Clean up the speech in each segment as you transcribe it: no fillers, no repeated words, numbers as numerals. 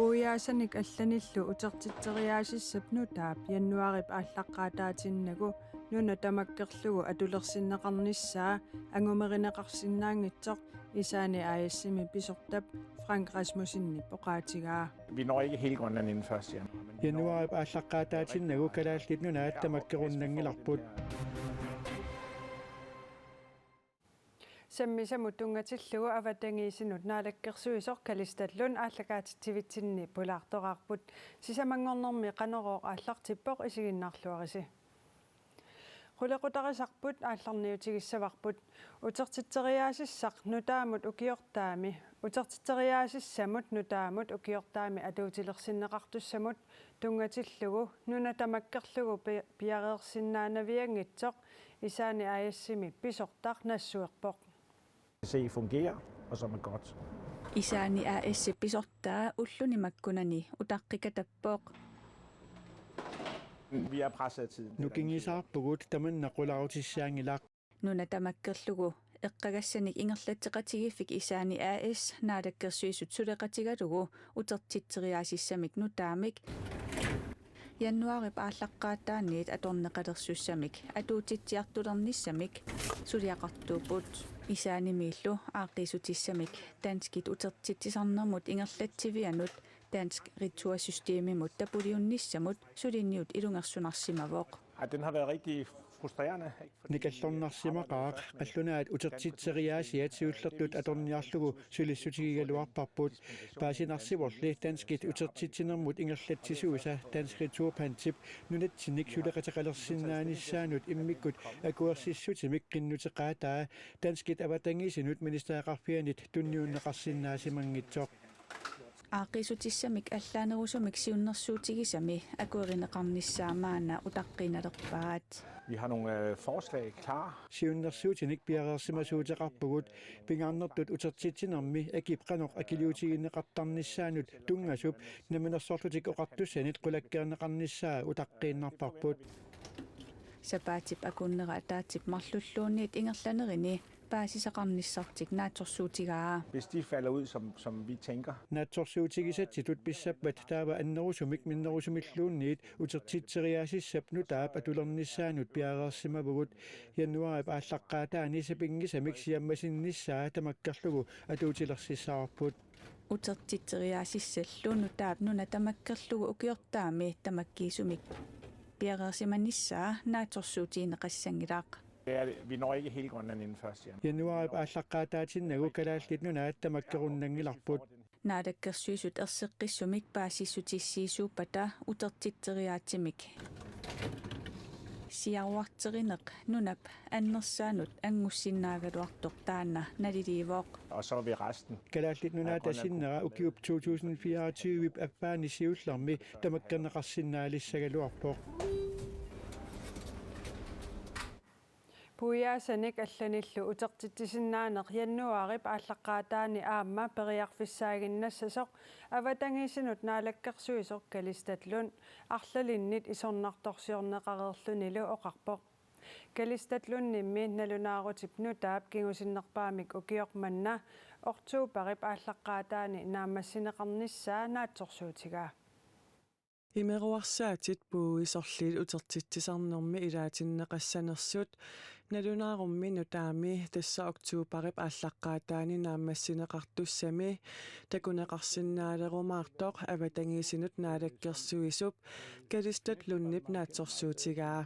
Puuyaasanik allanillu utertitteriaasissap nutaap jannuarip ааllaqqaataatinnагу nuna tamakkerlugu atulersinneqarnissaa angumerineqarsinnaangitsoq isaani aayassimi pisortap Frank Rasmussinni poqaatigaa. Vi når ikke hele Grønland inden 1. januar. Januarip ааllaqqaataatinnагу kalaallit nunaat tamakkerunnanngilарпут Sammisamut tungatillugu avatangiisinut naalakkersuisoq kalistallun ааллакаатитсивитсинни пулаартораарпут сисамангорнэрми qanoroq ааллартиппоq isiginnarluarisi qulequtarisarput аалларниутигиссаварпут утертиттериаасиссақ нутаамут укиортаами утертиттериаасиссамут нутаамут укиортаами атуутилерсиннеқартуссамут тунгатиллугу нуна тамаккерлугу пиареерсиннаанавиангитсоқ исаани аяссими писортар нассуерпоқ Se fungerer, og som er godt. Isaani AS pisortaa ullunimakkunani utaqqikatappoq Vi er presset af tiden. nukingisaarpugut tamannaqulaarutissiaangilaq nuna tamakkerlugu eqqagassanik ingerlatteqatigifik isaani AS naalakkersuisut suleqatigalugu utertitteriaasissamik nutaamik januarip ааllaqqaataaniit atorneqalersussamik atuutitsiartulernissamik suliaqartuuput isaanimiillu aaqqiisutissamik danskit utertitsisarnermut ingerlatsivianut dansk retursystemimut tapuliunnissamut sulinniut ilungersunarsimavoq. Den har været rigtig frustrerende. nikallornarsimaqaaq qallunaat utertitseriaasiat siullertut atorniarlugu sulissutigigaluarparput paasinarsivorli danskit utertitsinermut ingerlatsisuusa dansk returpantip nunatsinnik suleqataqalersinnaanissaanut immikkut akuersissutimik qinnuteqaataa danskit avatangiisinut ministeriaqarpianit tunniunneqarsinnaasimanngitsoq aaqqiisutissamik allaanerusumik siunnersuutigisami akuerineqarnissaamaana utaqqinalerpaat. Vi har nogle forslag klar. siunnersuutinik piareersimasuuteqarpugut pingaarnertut utertitsinermi akipqanoq akiliutiginneqartarnissaanut tungasup naminersorlutik oqartussanit qulakkeerneqarnissaa utaqqiinnarparput Sapaatip akunnera ataatip marlulluunniit ingerlanerini paasisaqarnissartik naatorsuutigaa. Hvis de falder ud, som vi tænker. naatsorsuutigisatitut pissappat taava annerusumik minnerusumilluunniit utertitseriaasissap nutaap atulernissaanut piareersimavugut januarip ааllaqqaataani sapingisamik siammasinnissaa tamakkerlugu atuutilersissaarput utertitteriaasissallu nutaap nuna tamakkerlugu ukiortaami tamakkiisumik piareersimannissaa naatorsuutiineqassangilaq. Vi når ikke hele Grønland inden 1. januar. januarip ааllaqqaataatinnагу kalaallit nunaat tamakkerunnanngilарпут naalakkersuisut erseqqissumik paasissutissiisuupata utertitteriaatimik siaruarterineq nunap annersaanut angussinnaagaluartoq taanna naliliivoq Og så er vi resten. kalaallit nunaat asinnera ukiup 2024 appaani siullermi tamakkerneqarsinnaalisagaluarpoq Puuyaasanik allanillu utertittisinnaanеq jannuarip ааllaqqaataani aamma periarfissaaginnassasoq avatangiisinut naalakkersuisoq kalistallun arlalinnit isornartorsiorneqareerlunilu oqarpoq kalistallunimmi nalunaarutip nutaap kingusinnerpaamik ukiormanna ortuuparip ааllaqqaataani naammassineqarnissaa naatsorsuutigaa Imeruarsaatit puuisorliit utertitsisarnermi ilaatinneqassanersut nalunaarummi nutaami tassa oktuuparip ааllaqqaataani naammassineqartussami takuneqarsinnaalerumaartoq avatangiisinut naalakkersuisup kalistallunniп naatsorsuutigaa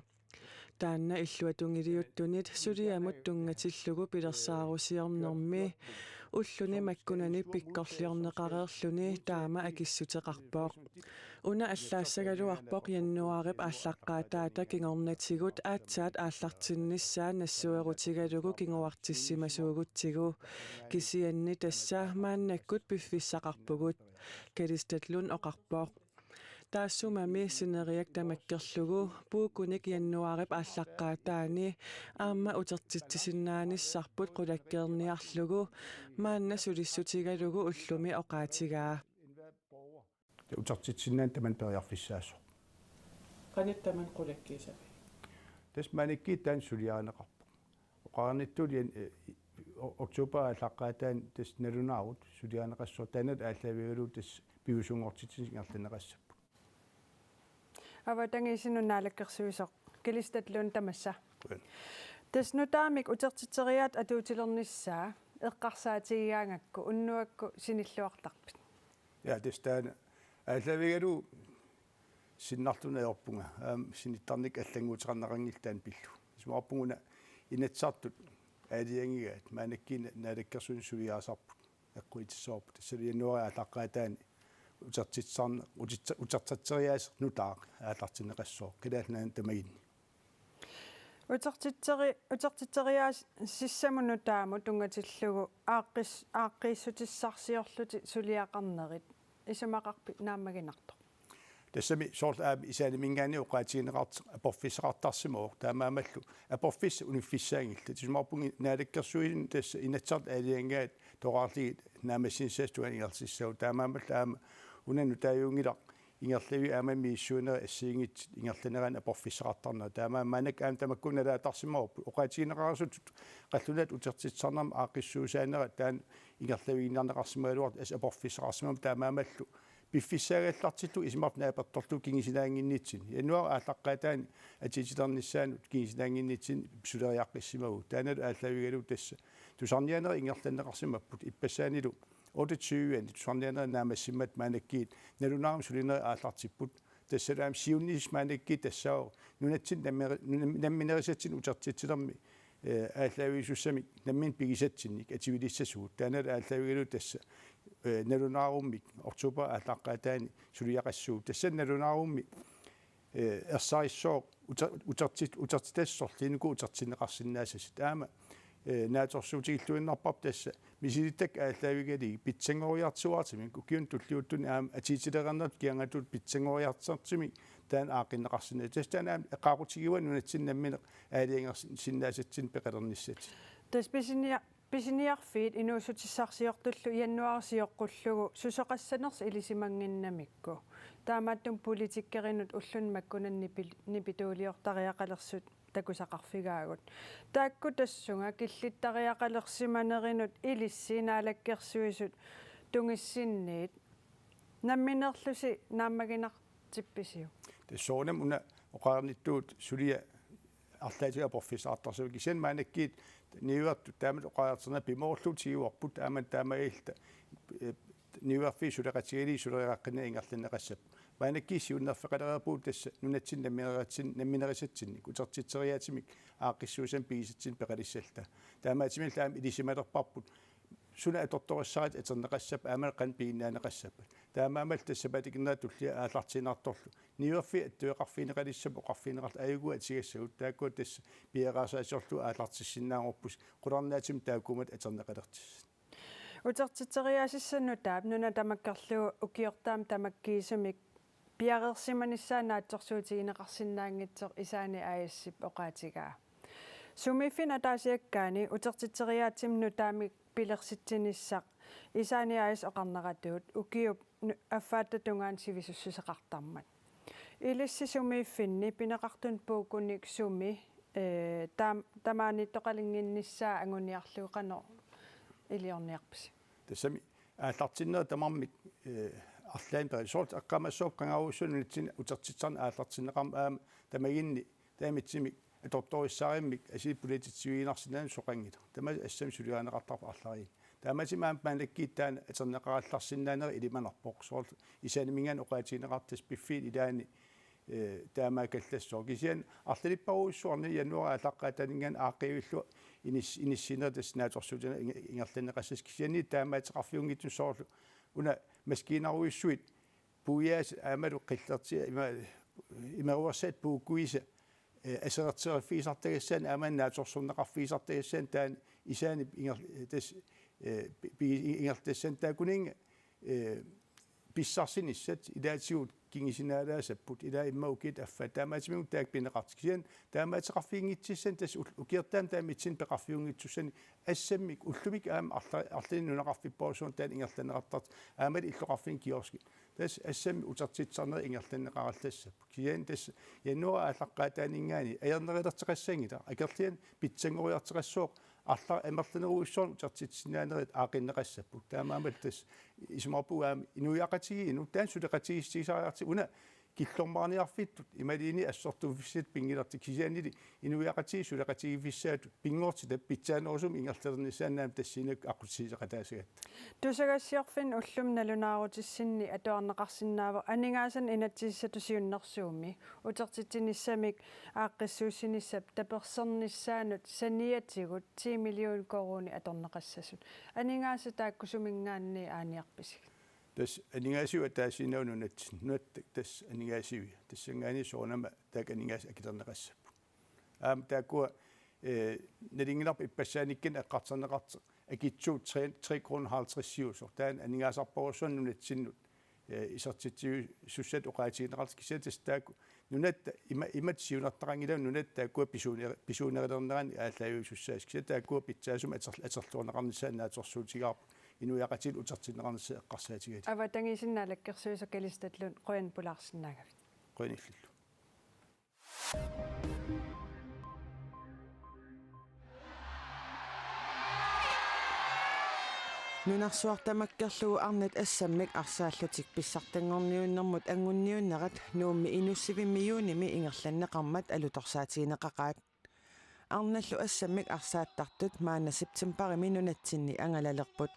taanna illuatungiliuttunit suliamut tungatillugu pilersaarusiornermi ulluni makkunani pikkorliorneqareerluni taama akissuteqarpoq una allaassagaluarpoq jannuarip ааllaqqaataata kingornatigut aatsaat aallartinnissaa nassuerutigalugu kinguartissimasuugutsigu kisianni tassa maannakkut piffissaqarpugut kalistallun oqarpoq taassumami sineriak tamakkerlugu puukunik jannuarip ааllaqqaataani aamma utertittisinnaanissarput qulakkeerniarlugu maanna sulissutigalugu ullumi oqaatigaa utertitsinnaан taman periarfissaasso qanittaman qulakkiisapi tasmanikki taan suliaaneqarpu oqarnittuli oktober ааllaqqaataan tas nalunaarut suliaaneqassor tanat ааllaviulu tas piusungortitin ingerlaneqassappu аватангисинуннаалаккерсуисоқ килистатлуун тамасса таснутаамик утерtiteriaat атуутилерниссаа эққарсаатигиаангакку уннуакку синиллуартарпит ja тестаана аалавигалу синнартунаёрпунга синиттарник аллангуутеқарнақангилтаан пиллу исмаарпугуна инатсартут аалиангигаат маанаккина наалаккерсуни сувиаасарпут эққуитиссоорпут тассалианнуара алаққаатаани утертитсаарна утертатсериаас нутаа аалартинеқассоо килаалнаан тамагинни утертитериаас сиссамунутааму тунгатиллугу ааққиссутиссарсиорлути сулиақарнерит исумақарпит нааммагинарто тассами сорт исаани мингаани оқаатигинеқарт апорфиссеқартарсимоо таамаамаллу апорфисс униффиссаангилла тисмаарпунги наалаккерсуин тасса инатсарт аалиангаат тораарлиги наамассинсаастуан ингерлиссау таамаамалла аама унану тааюнгилақ ингерлави аамами иссуунера ассиингит ингерланеран апорфиссеқартарна таамааманак аам тамаккуналаа тарсимаорпу оқаатигинеқарсут қаллунат утертитсарнам аақиссуусаанера таан ингерлавигиннарнеқарсимаалуарт ас апорфиссеқарсимам таамаамаллу пиффиссаагаллартиллу исмарт нааперторлу кингисинаангиннитсин януар ааллаққаатаани атитилернissaанут кингисинаангиннитсин сулериаққиссимагу таанал ааллавигалу тасса тусарнианера ингерланнеқарсимаппут иппассаанилу 28 тусарнианера наамассиммат маанаккиит налунаарам сулинери ааллартиппут тассалаам сиуннис маанакки тассаа нунатсин намминерисатсин утертитсилерми ааллависуссами наммин пигисатсинник ативилиссасуут таанал ааллавигалу тасса налунааруммик октябер ааллаққаатаани сулиақассуу тассан налунаарумми ерсариссоо утертитассорлинуку утертинеқарсинаасас таама нааторсуутигиллуиннарпап тасса мисилиттак ааллавигали питсангориартсуаатими кукиун туллиуттуни аама атитилернернат киангатут питсангориартсартими таан аақиннеқарсина тастаана эққаақутигива нунатсиннаммине аалиангерсиннаасатсин пеқалерниссат тас писиниарфиит инуусутиссарсиортуллу яннуарсиоққуллугу сусоқассанерс илисимангиннамикку таамааттум политиккеринут уллун маккунанни нипитуулиортариақалерсут такусақарфигаагут таакку тассунга киллиттариақалерсиманеринут илиссинаалаккерсуисут тунгиссинниит намминерлуси нааммагинартипписиу тассоонам уна оқаарниттуут сулия арлаатига профессаартарсуги кисен маанаккиит ниуарту таамат оқаартерна пимоорлуутигуарпут таамат таамаилта ниуарфи сулеқатигили сулеқаққина ингерланеқассап маанаккиси уннерфеқалерапуут тасса нунатсин намминерисатсинник утертитсериаатимик ааққиссуусан пигисатсин пеқалиссалта таамаатимил таам илисималерпарпут суна аторториссарит атернеқассап аамал қан пигиннаанеқассап таамаамал тассапатикиннаа тулли аалартинаарторлу ниуарфи аттуеқарфинеқалиссап оқарфинеқарт аюгу атигассагут тааккуа тасса пиераасаасорлу аалартиссиннаангорпус қуларнаатим тааккумат атернеқалертис утертитериасиссану таап нуна тамаккерлугу укиортаам тамаккиисумик пиарерсиманиссаанаатсорсуутигинеқарсинаангитсеқ исаани аассип оқаатигаа сумиффина таасиаккаани утертитериаатимну таамик пилерситсиниссақ исаани аас оқарнератуут укиуп аффааттатунгаан сивисуссусеқартармат илисси сумиффинни пинеқартун пуукуник суми тамааниттоқалингинниссаа ангуниарлуuqano илиорниарпси тассами ааллартиннера тамармик арлаан перисорт аққамассооп қангауссунитсин утертитсарна ааллартиннеқарма аама тамагинни таамитсимик аторториссаариммик асииппулититсуигинарсинаан соқангила тама ассам сулиаанеқартарпа арлари тааматимаам маанаккииттаана атернеқаралларсинаанери илиманарпоқ соорл исаанимингаан оқаатигинеқартас пиффиит илаани таамаакаллассоо кисиан арлалиппаруиссуарни януара алаққаатанингаан ааққиивиллу иниссинердас нааторсуутана ингерланеқассас кисиани таамаатеқарфиунгитсу соорлу уна маскинаруиссуит пуяас аамалу қиллерти имаруарсаат пууккуиса асератсерфисартагассаан ааман нааторсурнеқарфисартагассаан таан исаани тас ингертассан таакунинга писсарсиниссат илаатигут кингисинаалаасаппут ила иммаукит аффа таамаатимигут таак пинеқартиксиан таамаатеқарфиингитсиссан тас укиертаам таамитсин пеқарфиунгитсуссани ассаммик уллумик аам арлини нунеқарфиппоосуун таан ингерланеқартарт аамали иллоқарфин киорски тас ассамми утертитсарнери ингерланеқараллассаппу киан тас януара ааллаққаатаанингаани аернерилертеқассангила акерлиан питсангориартеқассооқ алла эмерланеруусsorn утертитсинаанерит аақиннеқассаппут таамаамат тас исмарпугаами инуяқатиги ину таан сулеқатигиссисариарти уна киллормаарниарфиттут ималиини ассортуффисит пингилартик кисианили инуяқатиги сулеқатигиффиссаатут пингоорти таппитсаанерусум ингерлернissaаннаам тассинак ақутсисеқатаасагат тусагассиорфин уллум налунаарутиссинни атуарнеқарсинаава анингаасан инатсиссатусиуннэрсууми утертитсиниссамик ааққиссууссиниссап таперсерниссаанут саниатигут 10 миллион коруни аторнеқассасут анингааса тааккусумингаанни ааниарписик тас анингаасиуа таасиннаунунат нуат тас анингаасиви тассангаани соонама таак анингаас акитернеқассаппу тааккуа налингиларпа иппассааниккан эққартернеқарте акитсуут 3.50 сиусор таан анингаасарпорусуаннунатсиннут исертитсиу суссат оқаатигинеқартик кисатас таакку нунат имат сиунартарангилаа нунат тааккуа писуунерилернерани ааллааюу суссаас кисатааккуа питсаасум атерлуорнеқарнissaаннааторсуутигаарпу инуяқатил утертинеқарнisса эққарсаатигат ава тангисиннаалаккерсуиса калистатлун қуян пулаарсинаагавит қуиниллу нунарсуартамаккерлугу арнат ассаммик арсааллутик писсартангорниуннэрмут ангунниуннерат нуумми инуссивиммиюуними ингерланнеқармат алуторсаатигинеқақаат арналлу ассаммик арсааттартут маана септембарими нунатсинни ангалалерпут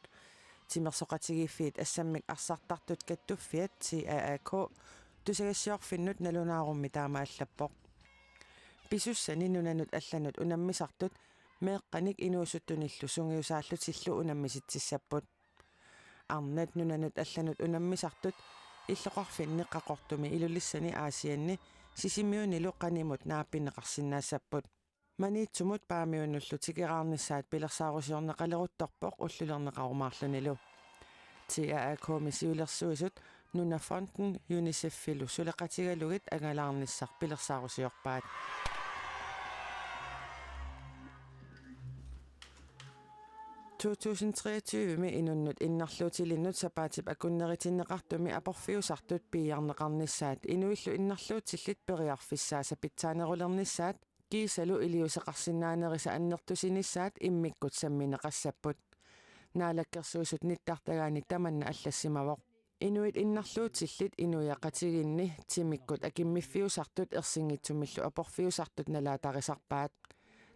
тимерсоқатигиффиит ассаммик арсартартут каттуффиат CAAK тусагассиорфиннут налунаарумми таамааллаппоқ писуссани нунанут алланут унаммисартут меэққаник инуусуттуниллу сунгиусааллутиллу унаммиситсиссаппут арнат нунанут алланут унаммисартут иллоқарфиннеққақортуми илулиссани аасианни сисимиунилу қанимут нааппинеқарсинаассаппут маниитсумут паамиуннуллу тикераарниссаат пилерсаарусиорнеқалерутторпоқ уллулернеқарумаарлунилу CAAK мисиулерсуисут нунафронтен UNICEF-филу сулеқатигалугит агалаарниссар пилерсаарусиорпаат 2023 ми инуннут иннарлуутилиннут сапаатип акуннеритиннеқартуми апорфиусартут пиарнеқарниссаат инуиллу иннарлуутиллит периарфиссааса питсаанерулерниссаат кисалу илиусеқарсинаанериса аннертусиниссаат иммиккут самминеқассаппут наалаккерсуусут ниттартагаани таманна аллассимавоқ инуит иннарлуутиллит инуяқатигинни тимиккут акиммиффиусартут ерсингитсумиллу апорфиусартут налаатарисарпаат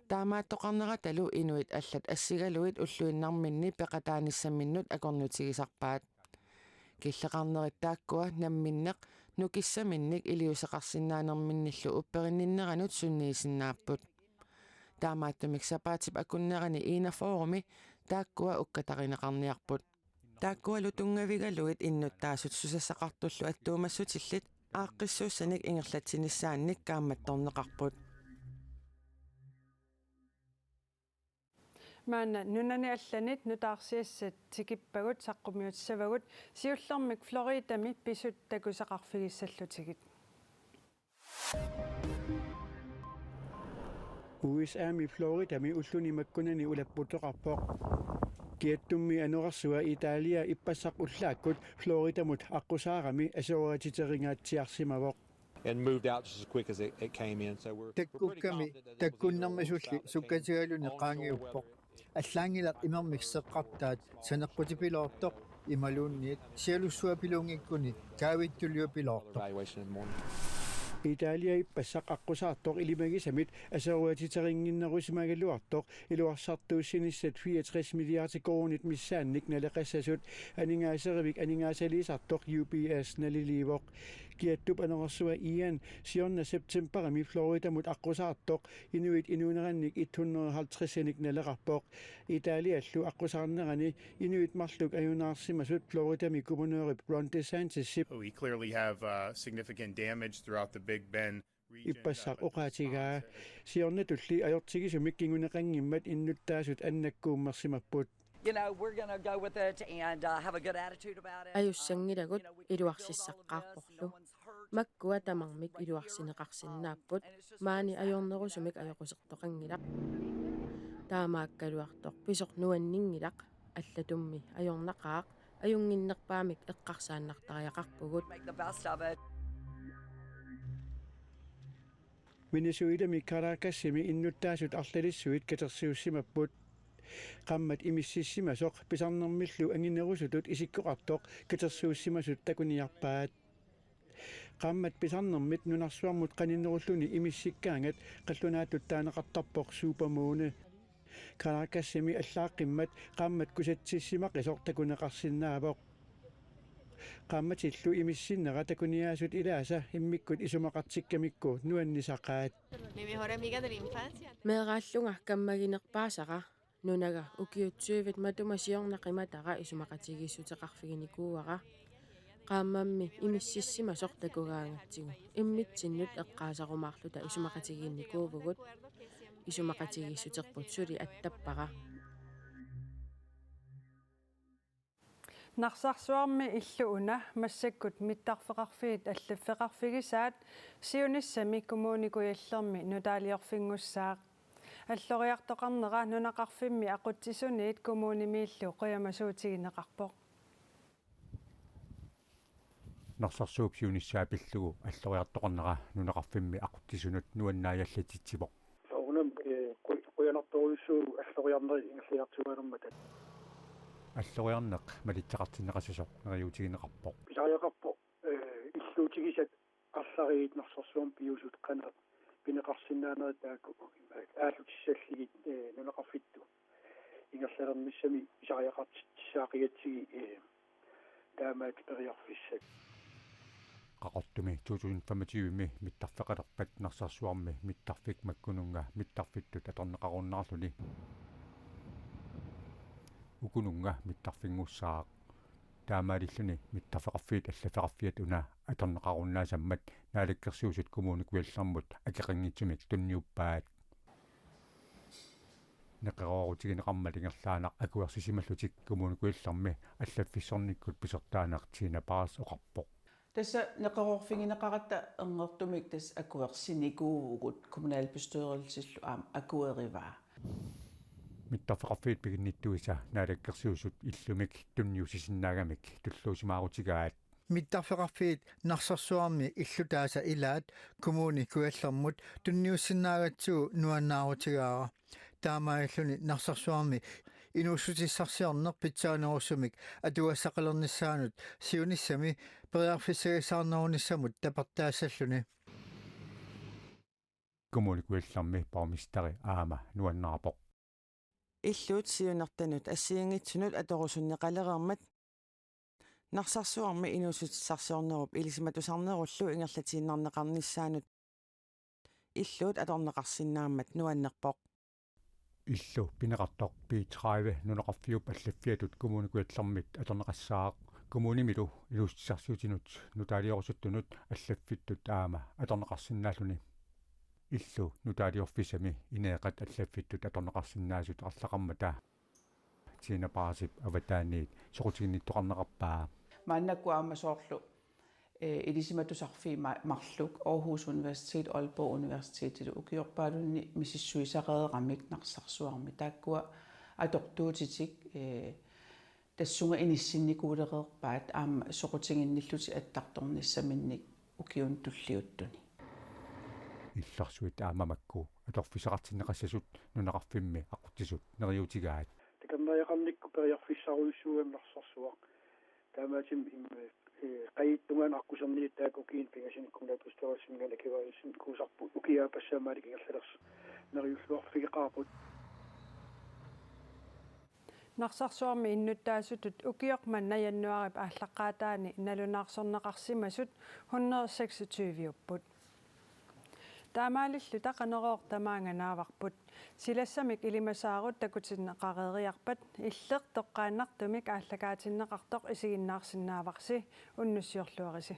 таамааттоқарнераталу инуит аллат ассигалуит уллуиннарминни пеқатааниссамминнут акорнутигисарпаат киллеқарнериттааккуа намминнеқ нукиссаминник илиусеқарсинаанерминниллу упперинниннеранут сунниисиннааппут таамааттумик сапаатип акуннерани иинафооруми тааккуа уккатаринеқарниарпут тааккуа лутунгавигалуит иннуттаасут сусассақартуллу аттуумассутиллит ааққиссууссаник ингерлатсиниссаанник кааматторнеқарпут маана нунани алланит нутаарсиассат тикиппагут саққумиутсавагут сиуллэрмик флоридами писут такусақарфигиссаллутигит USAми Флоридами уллуни маккунани улаппутеқарпоқ киаттумми анерсуа Италия иппассақ уллааккут Флоридамут аққусаарами асуаратитерингаатсиарсимавоқ and moved out just as quick as it came in. So we're таккукками таккуннэрмасулли суккатигалуни qaangiuppoq аллаангилақ имермиксеққартаат санеққутипилоортоқ ималуунниит сиалуссуапилунгиккуни каавиттулиупилоортоқ evaluation in the morning. Italia иппассақ аққусаартоқ илимагисамит асуаратитерингиннерусимагалуартоқ илуарсартууссиниссат 64 миллиард коронит миссаанник налеқассасут анингаасеривик анингаасалисартоқ UPS налиливоқ киаттуп анерсуа иан сиорна септембарами Флоридамут аққусаартоқ инуит инуунеранник 150-ник налеқарпоқ Италиаллу аққусаарнерани инуит марлук аюнаарсимасут Флоридами губернерип Ron DeSantis We clearly have significant damage throughout the Big Bend region. иппассақ оқаатигаа сиорна тулли аёртигисумик кингунеқангиммат иннуттаасут аннаккууммерсимаппут we're going to go with it and have a good attitude about it. Аюссангилагут илуарсиссаққарпорлу маккуа тамармик илуарсинеқарсинааппут маани аёрнерусумик аёқусертоқангилақ таамааккалуартоқ писорнуаннингилақ аллатумми аёрнақаақ аюнгиннерпаамик эққарсааннартариақарпугут Venezuela mi Caracasimi innuttaasut arlalissуит катерсиуссимаппут qammat imississimasoq pisarnermillu anginerusutut isikkoqartoq katersuussimasut takuniarpaat qammat pisarnermit nunarsuarmut qaninerulluni imissikkaangat qallunaatut taaneqartarpoq supermoon kalakassimi allaaqimmat qammat kusatsissimaqisoq takuneqarsinnaavoq qammatillu imissinneqa takuniaasut ilaasa immikkut isumaqartikkamikku nuannisaqaat meeqaallunga kammaginerpaasaqa nunaga ukiutsuivit matumasiornaqimataqa isumaqatigissuteqarfiginikuuaqa qaammammi imississimasoq takugaangatsigu immitsinnut eqqaasaqumaarluta isumaqatigiinnikuuvugut isumaqatigissuterput suli attappaqa Narsarsuarmi illuuna massakkut mittarfeqarfigit allafeqarfigisaat siunissami kommunikujallermi nutaaliorfingussaaq alloriartoqarnera nunaqarfimmi aqutsisuniit kommunimiillu qoyamasuutigineqarpoq Narsarsuup siunissaa pillugu alloriartoqarnera nunaqarfimmi aquttisunut nuannaajallatitipoq Sounam qoyanartorussuu alloriarneri ingerliartuanermat alloriarneq malittaqartinneqassasoq neriutigineqarpoq Pisariaqarpo illuutigisat allariit narsarsuam piusut qana pineqarsinnaaneri taakku aallutissalligit nunaqarfittu ingerlalermissami pisariaqartissaaqigatsigi taamaat periarfissat qaqortumi 2025 mittarfeqalerpat narsarsuarmi mittarfik makkununga mittarfittut atorneqarunnarluni ukununga mittarfingussaaq taamaalilluni mittarfeqarfiit allafeqarfiat una atorneqarunnaasammat naalikkersuusut kommunikuallermut akeqinngitsumik tunniuppaat neqerorutigineqarmalingerlaanaq akuersisimallutik kommunikuallermi allafissornikkut pisertaaneq Tina Paas oqarpoq Tässä neqerorfingineqaratta engertumik tas akuersinikuuvugut kommunalbestyrelsillu akuerivaa mittarfeqarfiit piginnittuisa naalikkersuusut illumik tunniusisinnagamik tulluusimaarutigaat mittarfeqarfiit narsarsuarmi illutaasa ilaat kommuni kuallermut tunniussinnaagatsuu nuannaarutigaara taamaalluni narsarsuarmi inussutissarsiorner pitsaanerussumik atuassaqalernissaanut siunissami periarfissagisaarnerunnissamut tapertaassalluni kommunikuallermi paumistari aama nuannaapoq illuut siunertanut assiingitsunut atorusunneqalerermat narsarsuarmi inussutissarsiornerup ilisimatusarnerullu ingerlatiinnerneqarnissaanut illuut atorneqarsinnaammat nuannerpoq illu pineqartoq P30 nuneqarfiup allaffiatut kommunikuallermit atorneqassaaq kommunimilu ilustissarsiutinut nutaaliorusuttunut allaffittut aama atorneqarsinnaalluni illu nutaaliorfisami ineeqat allaffittut atorneqarsinnaasut arlaqarmata Tina Paasip avataaniit soqutiginnittoqarneqarpaa maannakkuaama soorlu ilisimatusarfi marluk Aarhus Universitet Aalborg Universitet ukiorpaalunni misissuisaqeeqamik narsarsuarmi taakkua atortuutitik tassunga inissinnikuulereerpaat aama soqutiginnilluti attartornissaminnik ukiun tulliuttuni illarsuit aamamakku atorfisaqartinneqassasut nunaqarfimmi aquttisut neriutigaat takammaaqarnikku periarfissaruissuuam narsarsuaq taamaatim qaittungan aquserniit taakukiin pingasinnikkumnaatustorasimngana kivaalisin kuusarpu ukiaapassamaalik ingerlalers neriulluarfigeqaarput Narsarsuarmi innuttaasutut ukioqmanna jannuarip ааллаққаатаани налунаарсорнеқарсимасут 126-upput таамаалиллу тақанероор тамаанганааварпут силассамик илимасаарут такутиннеқареериарпат иллеқ тоққааннартумик ааллакаатиннеқартоқ исигиннаарсинааварси уннуссиорлуариси